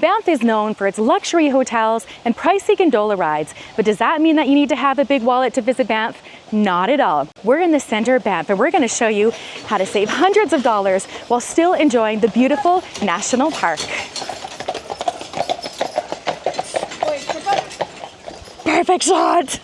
Banff is known for its luxury hotels and pricey gondola rides, but does that mean that you need to have a big wallet to visit Banff? Not at all. We're in the center of Banff and we're going to show you how to save hundreds of dollars while still enjoying the beautiful national park. Perfect shot!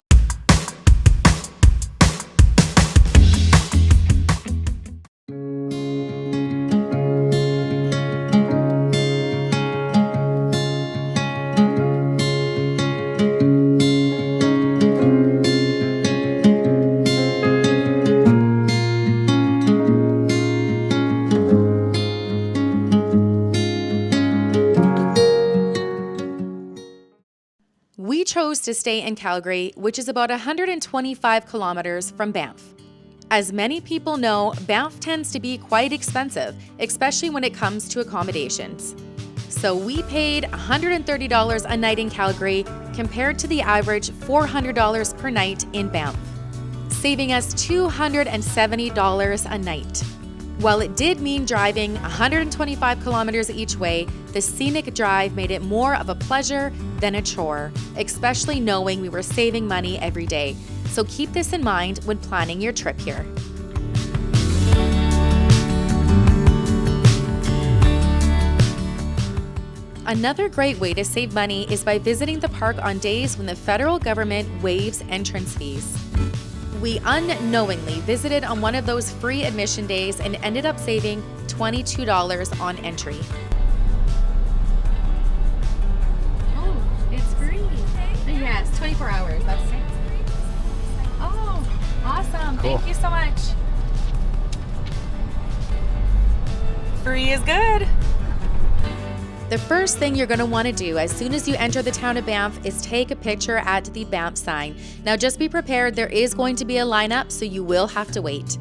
We chose to stay in Calgary, which is about 125 kilometers from Banff. As many people know, Banff tends to be quite expensive, especially when it comes to accommodations. So we paid $130 a night in Calgary compared to the average $400 per night in Banff, saving us $270 a night. While it did mean driving 125 kilometers each way, the scenic drive made it more of a pleasure than a chore, especially knowing we were saving money every day. So keep this in mind when planning your trip here. Another great way to save money is by visiting the park on days when the federal government waives entrance fees. We unknowingly visited on one of those free admission days and ended up saving $22 on entry. Oh, it's free. Yes, 24 hours. That's it. Oh, awesome. Cool. Thank you so much. Free is good. The first thing you're going to want to do as soon as you enter the town of Banff is take a picture at the Banff sign. Now just be prepared, there is going to be a lineup, so you will have to wait.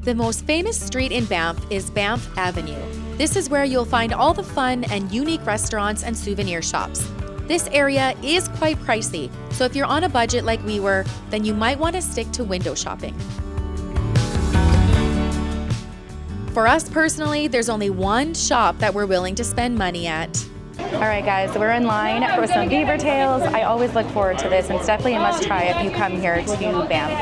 The most famous street in Banff is Banff Avenue. This is where you'll find all the fun and unique restaurants and souvenir shops. This area is quite pricey, so if you're on a budget like we were, then you might want to stick to window shopping. For us personally, there's only one shop that we're willing to spend money at. All right guys, so we're in line for some BeaverTails. I always look forward to this and it's definitely a must try if you come here to Banff.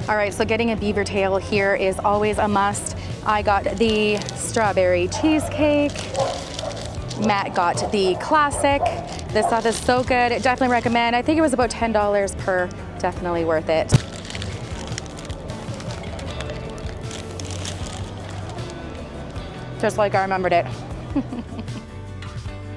All right, so getting a BeaverTail here is always a must. I got the strawberry cheesecake. Matt got the classic. This stuff is so good. Definitely recommend. I think it was about $10 per. Definitely worth it. Just like I remembered it.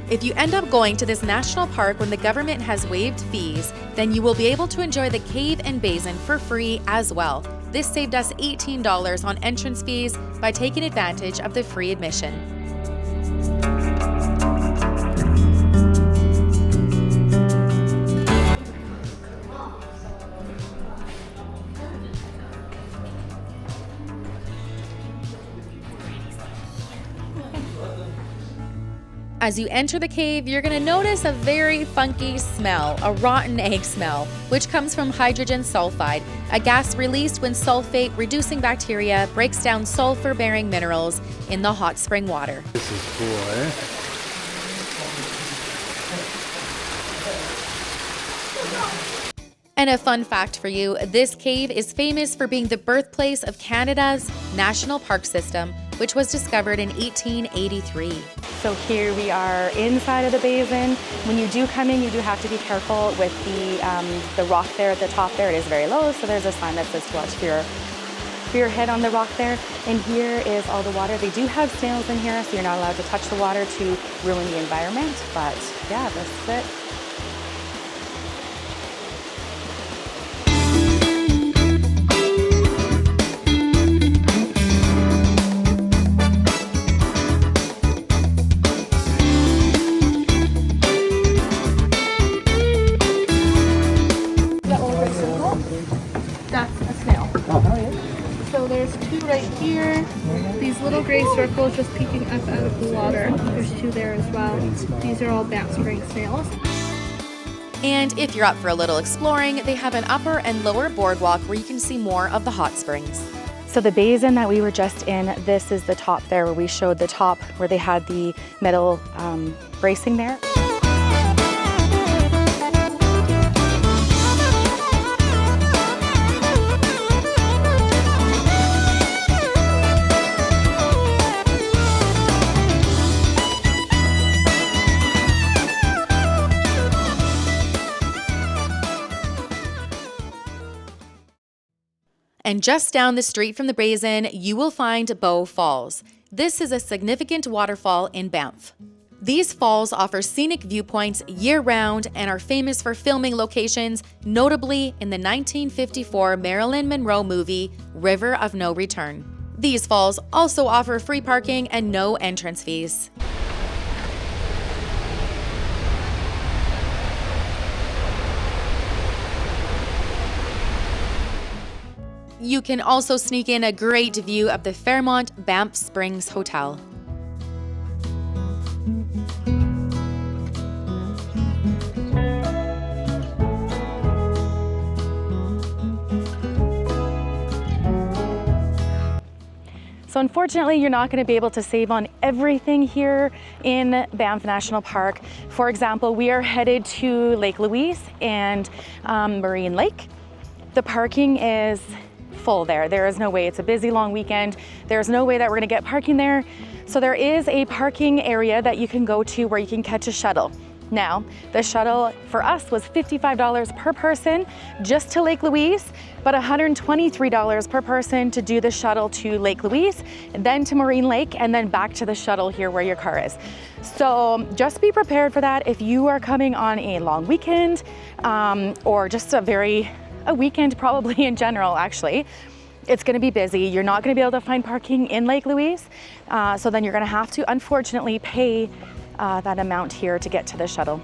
If you end up going to this national park when the government has waived fees, then you will be able to enjoy the cave and basin for free as well. This saved us $18 on entrance fees by taking advantage of the free admission. As you enter the cave, you're going to notice a very funky smell, a rotten egg smell, which comes from hydrogen sulfide, a gas released when sulfate reducing bacteria breaks down sulfur-bearing minerals in the hot spring water. This is cool, eh? And a fun fact for you, this cave is famous for being the birthplace of Canada's National Park System, which was discovered in 1883. So here we are inside of the basin. When you do come in, you do have to be careful with the rock there at the top there. It is very low, so there's a sign that says to watch for your head on the rock there. And here is all the water. They do have snails in here, so you're not allowed to touch the water to ruin the environment. But yeah, this is it. Gray circles just peeking up out of the water. There's two there as well. These are all Banff spring snails. And if you're up for a little exploring, they have an upper and lower boardwalk where you can see more of the hot springs. So the basin that we were just in, this is the top there where we showed the top where they had the metal bracing there. And just down the street from the Basin, you will find Bow Falls. This is a significant waterfall in Banff. These falls offer scenic viewpoints year-round and are famous for filming locations, notably in the 1954 Marilyn Monroe movie, River of No Return. These falls also offer free parking and no entrance fees. You can also sneak in a great view of the Fairmont Banff Springs Hotel. So unfortunately, you're not going to be able to save on everything here in Banff National Park. For example, we are headed to Lake Louise and Moraine Lake. The parking is full there. There is no way. It's a busy long weekend. There's no way that we're going to get parking there. So there is a parking area that you can go to where you can catch a shuttle. Now, the shuttle for us was $55 per person just to Lake Louise, but $123 per person to do the shuttle to Lake Louise, then to Moraine Lake, and then back to the shuttle here where your car is. So just be prepared for that if you are coming on a long weekend or just a weekend probably in general, actually. It's going to be busy. You're not going to be able to find parking in Lake Louise. So then you're going to have to, unfortunately, pay that amount here to get to the shuttle.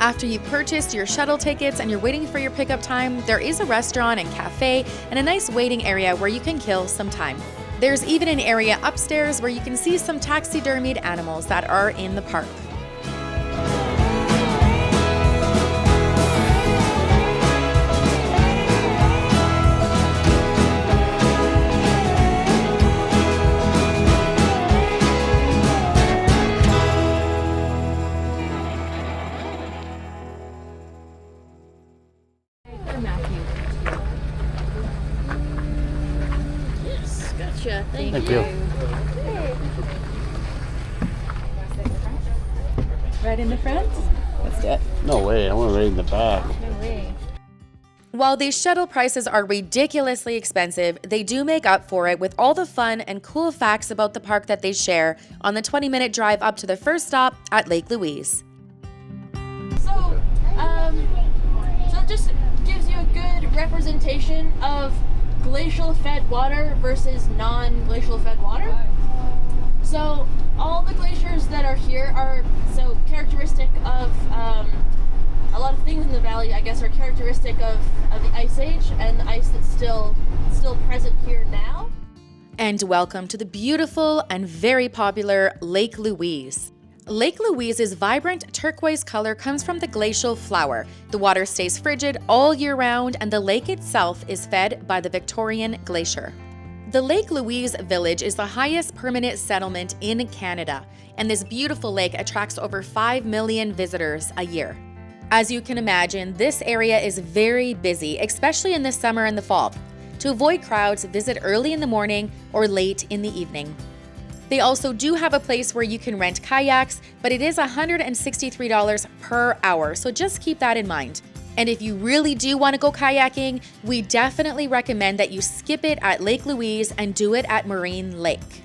After you've purchased your shuttle tickets and you're waiting for your pickup time, there is a restaurant and cafe and a nice waiting area where you can kill some time. There's even an area upstairs where you can see some taxidermied animals that are in the park. Thank you. Right in the front? Let's do it. No way, I want to right in the back. No way. While these shuttle prices are ridiculously expensive, they do make up for it with all the fun and cool facts about the park that they share on the 20-minute drive up to the first stop at Lake Louise. So it just gives you a good representation of glacial-fed water versus non-glacial fed water. So all the glaciers that are here are so characteristic of a lot of things in the valley, I guess, are characteristic of the Ice Age and the ice that's still present here now. And welcome to the beautiful and very popular Lake Louise. Lake Louise's vibrant turquoise color comes from the glacial flower. The water stays frigid all year round, and the lake itself is fed by the Victorian Glacier. The Lake Louise Village is the highest permanent settlement in Canada, and this beautiful lake attracts over 5 million visitors a year. As you can imagine, this area is very busy, especially in the summer and the fall. To avoid crowds, visit early in the morning or late in the evening. They also do have a place where you can rent kayaks, but it is $163 per hour, so just keep that in mind. And if you really do want to go kayaking, we definitely recommend that you skip it at Lake Louise and do it at Moraine Lake.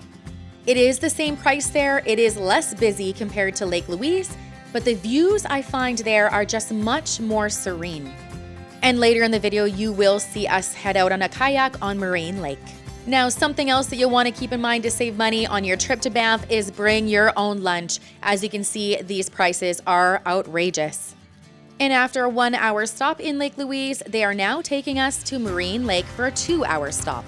It is the same price there, it is less busy compared to Lake Louise, but the views I find there are just much more serene. And later in the video, you will see us head out on a kayak on Moraine Lake. Now, something else that you'll want to keep in mind to save money on your trip to Banff is bring your own lunch. As you can see, these prices are outrageous. And after a 1-hour stop in Lake Louise, they are now taking us to Moraine Lake for a 2-hour stop.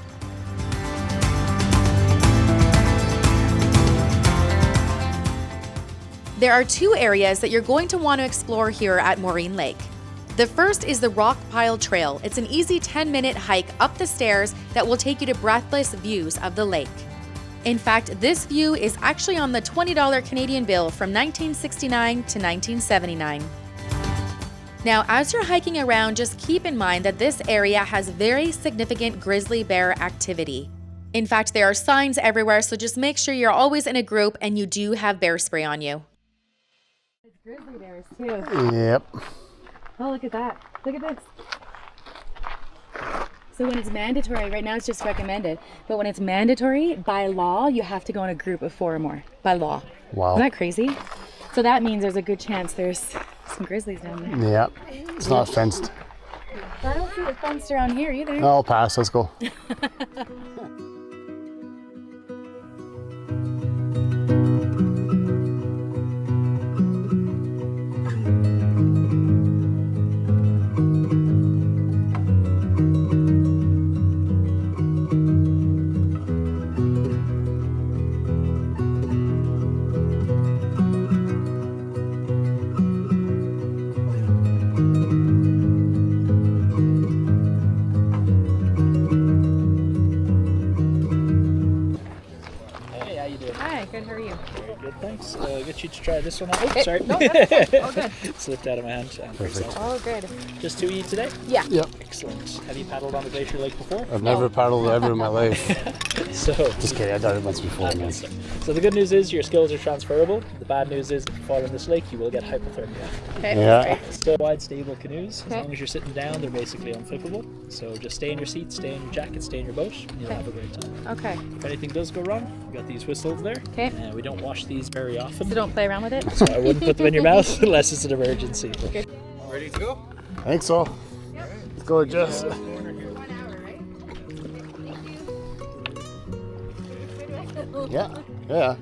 There are two areas that you're going to want to explore here at Moraine Lake. The first is the Rock Pile Trail. It's an easy 10-minute hike up the stairs that will take you to breathless views of the lake. In fact, this view is actually on the $20 Canadian bill from 1969 to 1979. Now, as you're hiking around, just keep in mind that this area has very significant grizzly bear activity. In fact, there are signs everywhere, so just make sure you're always in a group and you do have bear spray on you. It's grizzly bears too. Yep. Oh, look at that. Look at this. So when it's mandatory, right now it's just recommended, but when it's mandatory, by law, you have to go in a group of 4 or more, by law. Wow. Isn't that crazy? So that means there's a good chance there's some grizzlies down there. Yep. It's not fenced. I don't see it fenced around here either. No, I'll pass. Let's go. Good, how are you? Very good, thanks. Get you to try this one out. Oh, sorry. No, that's fine. All good. Slipped out of my hand. Perfect. All good. Just to eat today? Yeah. Yep. Excellent. Have you paddled on the Glacier Lake before? I've never paddled ever in my life. So, Just kidding. I've done it once before, man. so the good news is your skills are transferable. The bad news is if you fall in this lake, you will get hypothermia. Okay. Yeah. So wide, stable canoes. As Okay. long as you're sitting down, they're basically unflippable. So just stay in your seat, stay in your jacket, stay in your boat, and you'll have a great time. Okay. If anything does go wrong, we got these whistles there. Okay. We don't wash these very often. So don't play around with it? So I wouldn't put them in your mouth unless it's an emergency. Okay. Ready to go? I think so. Let's go, Jess. Yeah. Yeah.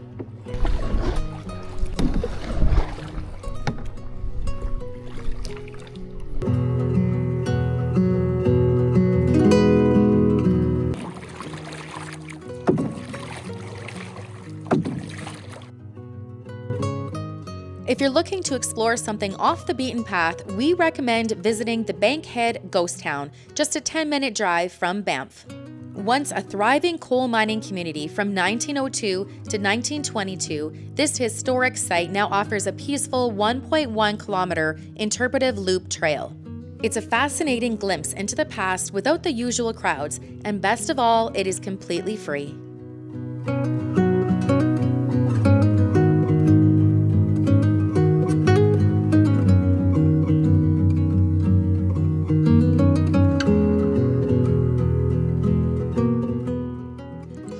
If you're looking to explore something off the beaten path, we recommend visiting the Bankhead ghost town, just a 10-minute drive from Banff. Once a thriving coal mining community from 1902 to 1922, this historic site now offers a peaceful 1.1-kilometer interpretive loop trail. It's a fascinating glimpse into the past without the usual crowds, and best of all, it is completely free.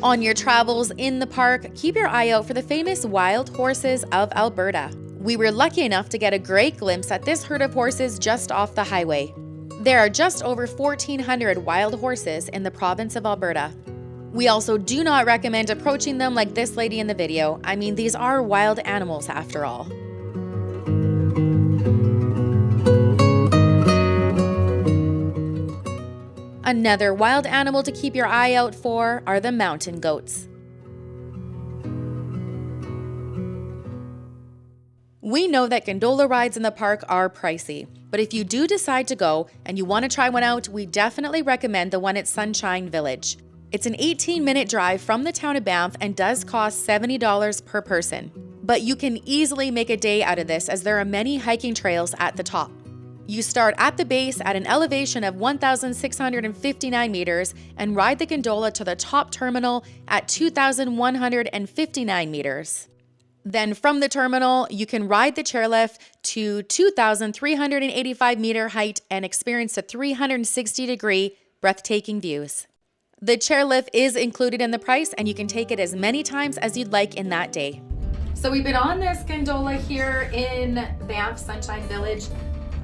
On your travels in the park, keep your eye out for the famous wild horses of Alberta. We were lucky enough to get a great glimpse at this herd of horses just off the highway. There are just over 1,400 wild horses in the province of Alberta. We also do not recommend approaching them like this lady in the video. I mean, these are wild animals after all. Another wild animal to keep your eye out for are the mountain goats. We know that gondola rides in the park are pricey, but if you do decide to go and you want to try one out, we definitely recommend the one at Sunshine Village. It's an 18-minute drive from the town of Banff and does cost $70 per person. But you can easily make a day out of this as there are many hiking trails at the top. You start at the base at an elevation of 1,659 meters and ride the gondola to the top terminal at 2,159 meters. Then from the terminal, you can ride the chairlift to 2,385 meter height and experience the 360-degree breathtaking views. The chairlift is included in the price and you can take it as many times as you'd like in that day. So we've been on this gondola here in Banff, Sunshine Village.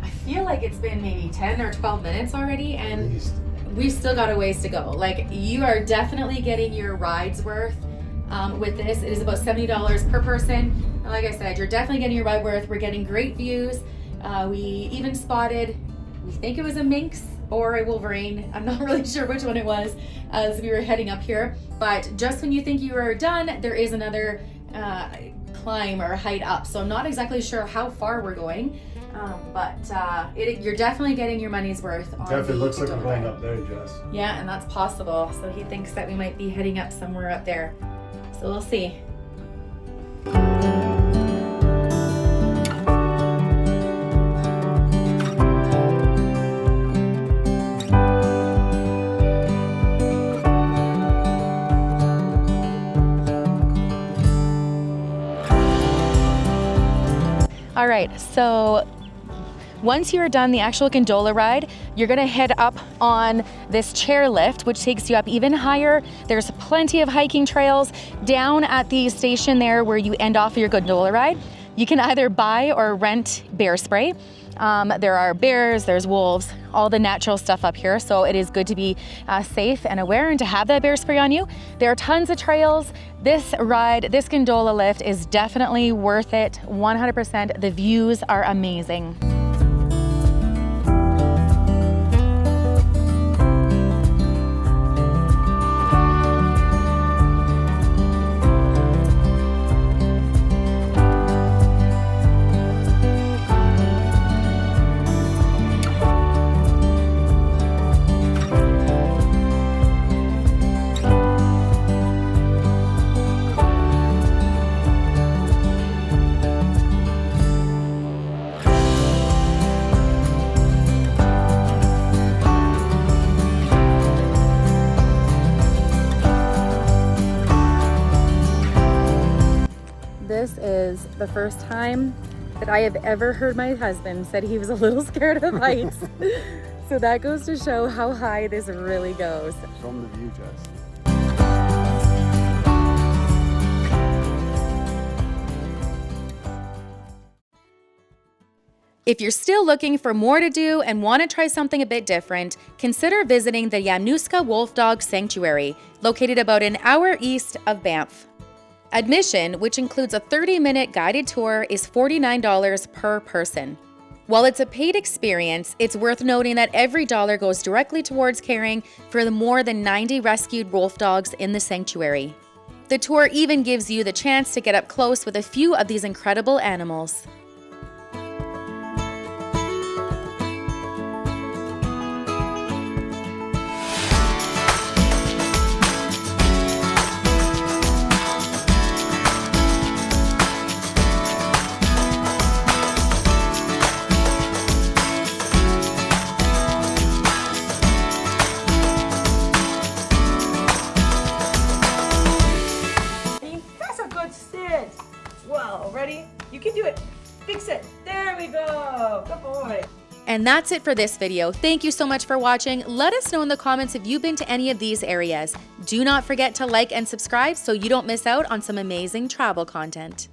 I feel like it's been maybe 10 or 12 minutes already and we've still got a ways to go. Like, you are definitely getting your ride's worth with this. It is about $70 per person. And like I said, you're definitely getting your ride worth. We're getting great views. We even spotted, we think it was a minx or a wolverine. I'm not really sure which one it was as we were heading up here. But just when you think you are done, there is another climb or hike up. So I'm not exactly sure how far we're going, but you're definitely getting your money's worth. Definitely looks like I'm going up there, Jess. Yeah, and that's possible. So he thinks that we might be heading up somewhere up there. So we'll see. All right, so once you're done the actual gondola ride, you're gonna head up on this chair lift, which takes you up even higher. There's plenty of hiking trails down at the station there where you end off your gondola ride. You can either buy or rent bear spray. There are bears, there's wolves, all the natural stuff up here. So it is good to be safe and aware and to have that bear spray on you. There are tons of trails. This ride, this gondola lift is definitely worth it, 100%. The views are amazing. This is the first time that I have ever heard my husband said he was a little scared of heights. So that goes to show how high this really goes. From the view, Jess. If you're still looking for more to do and want to try something a bit different, consider visiting the Yamnuska Wolfdog Sanctuary, located about an hour east of Banff. Admission, which includes a 30-minute guided tour, is $49 per person. While it's a paid experience, it's worth noting that every dollar goes directly towards caring for the more than 90 rescued wolf dogs in the sanctuary. The tour even gives you the chance to get up close with a few of these incredible animals. You can do it. Big sit. There we go. Good boy. And that's it for this video. Thank you so much for watching. Let us know in the comments if you've been to any of these areas. Do not forget to like and subscribe so you don't miss out on some amazing travel content.